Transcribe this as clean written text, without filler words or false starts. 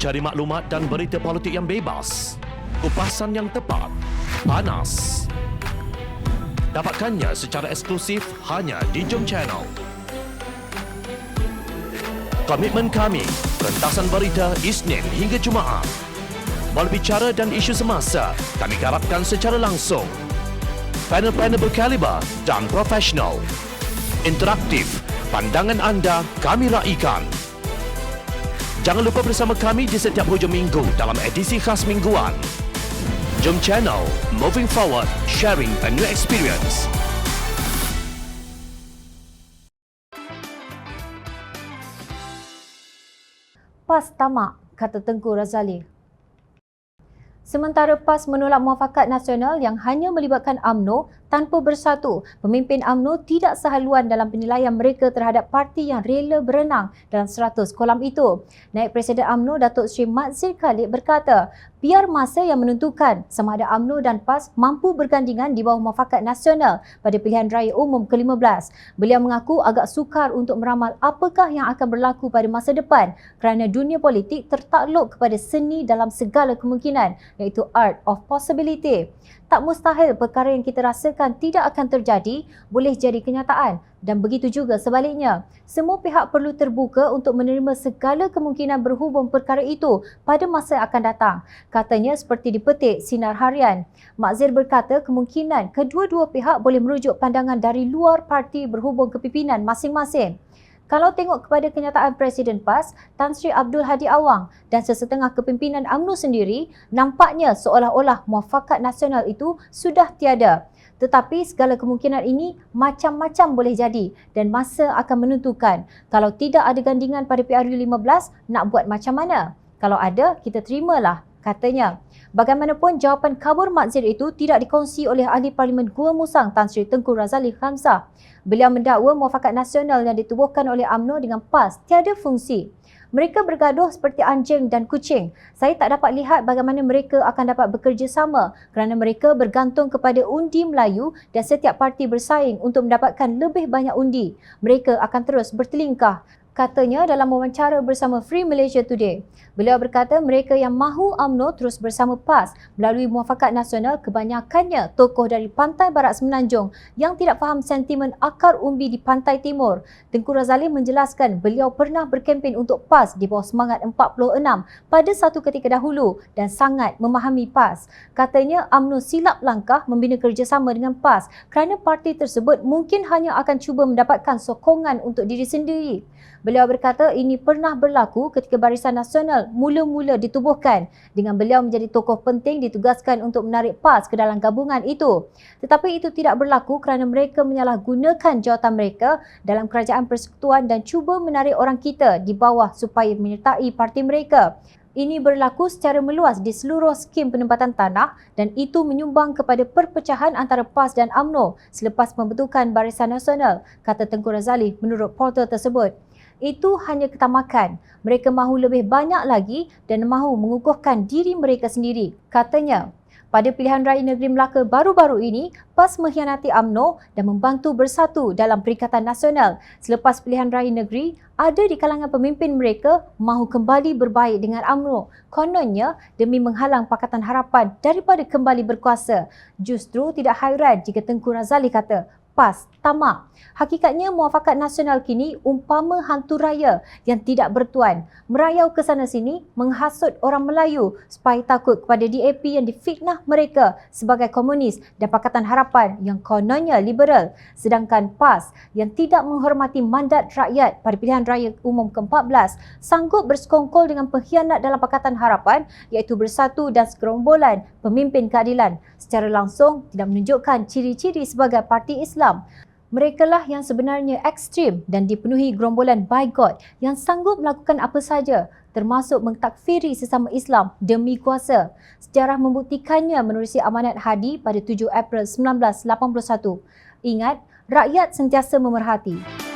Cari maklumat dan berita politik yang bebas, kupasan yang tepat, panas. Dapatkannya secara eksklusif hanya di Jom Channel. Komitmen kami, pentasan berita Isnin hingga Jumaat. Berbicara dan isu semasa, kami garapkan secara langsung. Panel-panel berkaliber dan profesional. Interaktif, pandangan anda kami raikan. Jangan lupa bersama kami di setiap hujung minggu dalam edisi khas mingguan. Jom Channel, moving forward, sharing a new experience. PAS tamak, kata Tengku Razali. Sementara PAS menolak muafakat nasional yang hanya melibatkan UMNO tanpa bersatu, pemimpin UMNO tidak sehaluan dalam penilaian mereka terhadap parti yang rela berenang dalam 100 kolam itu. Naib Presiden UMNO Datuk Seri Mat Zir Khalid berkata, biar masa yang menentukan sama ada UMNO dan PAS mampu bergandingan di bawah muafakat nasional pada pilihan raya umum ke-15. Beliau mengaku agak sukar untuk meramal apakah yang akan berlaku pada masa depan kerana dunia politik tertakluk kepada seni dalam segala kemungkinan, iaitu art of possibility. Tak mustahil perkara yang kita rasakan tidak akan terjadi boleh jadi kenyataan dan begitu juga sebaliknya. Semua pihak perlu terbuka untuk menerima segala kemungkinan berhubung perkara itu pada masa akan datang. Katanya seperti dipetik Sinar Harian. Mak Zir berkata kemungkinan kedua-dua pihak boleh merujuk pandangan dari luar parti berhubung kepimpinan masing-masing. Kalau tengok kepada kenyataan Presiden PAS, Tan Sri Abdul Hadi Awang dan sesetengah kepimpinan UMNO sendiri, nampaknya seolah-olah muafakat nasional itu sudah tiada. Tetapi segala kemungkinan ini macam-macam boleh jadi dan masa akan menentukan. Kalau tidak ada gandingan pada PRU 15, nak buat macam mana? Kalau ada, kita terimalah, katanya. Bagaimanapun, jawapan kabur Mak Zir itu tidak dikongsi oleh Ahli Parlimen Gua Musang Tan Sri Tengku Razali Khamsah. Beliau mendakwa muafakat nasional yang ditubuhkan oleh UMNO dengan PAS tiada fungsi. Mereka bergaduh seperti anjing dan kucing. Saya tak dapat lihat bagaimana mereka akan dapat bekerjasama kerana mereka bergantung kepada undi Melayu dan setiap parti bersaing untuk mendapatkan lebih banyak undi. Mereka akan terus bertelingkah, katanya dalam wawancara bersama Free Malaysia Today. Beliau berkata mereka yang mahu UMNO terus bersama PAS melalui muafakat nasional kebanyakannya tokoh dari pantai barat Semenanjung yang tidak faham sentimen akar umbi di pantai timur. Tengku Razali menjelaskan beliau pernah berkempen untuk PAS di bawah semangat 46 pada satu ketika dahulu dan sangat memahami PAS. Katanya UMNO silap langkah membina kerjasama dengan PAS kerana parti tersebut mungkin hanya akan cuba mendapatkan sokongan untuk diri sendiri. Beliau berkata ini pernah berlaku ketika Barisan Nasional mula-mula ditubuhkan dengan beliau menjadi tokoh penting ditugaskan untuk menarik PAS ke dalam gabungan itu. Tetapi itu tidak berlaku kerana mereka menyalahgunakan jawatan mereka dalam kerajaan persekutuan dan cuba menarik orang kita di bawah supaya menyertai parti mereka. Ini berlaku secara meluas di seluruh skim penempatan tanah dan itu menyumbang kepada perpecahan antara PAS dan UMNO selepas pembentukan Barisan Nasional, kata Tengku Razali menurut portal tersebut. Itu hanya ketamakan. Mereka mahu lebih banyak lagi dan mahu mengukuhkan diri mereka sendiri, katanya. Pada pilihan raya negeri Melaka baru-baru ini, PAS mengkhianati UMNO dan membantu bersatu dalam Perikatan Nasional. Selepas pilihan raya negeri, ada di kalangan pemimpin mereka mahu kembali berbaik dengan UMNO. Kononnya demi menghalang Pakatan Harapan daripada kembali berkuasa. Justru tidak hairan jika Tengku Razali kata, PAS tamak. Hakikatnya muafakat nasional kini umpama hantu raya yang tidak bertuan. Merayau ke sana sini menghasut orang Melayu supaya takut kepada DAP yang difitnah mereka sebagai komunis dan Pakatan Harapan yang kononnya liberal. Sedangkan PAS yang tidak menghormati mandat rakyat pada pilihan raya umum ke-14 sanggup bersekongkol dengan pengkhianat dalam Pakatan Harapan iaitu Bersatu dan segerombolan pemimpin keadilan. Secara langsung tidak menunjukkan ciri-ciri sebagai parti Islam. Merekalah yang sebenarnya ekstrim dan dipenuhi gerombolan bigot yang sanggup melakukan apa saja termasuk mentakfiri sesama Islam demi kuasa. Sejarah membuktikannya menerusi amanat Hadi pada 7 April 1981. Ingat, rakyat sentiasa memerhati.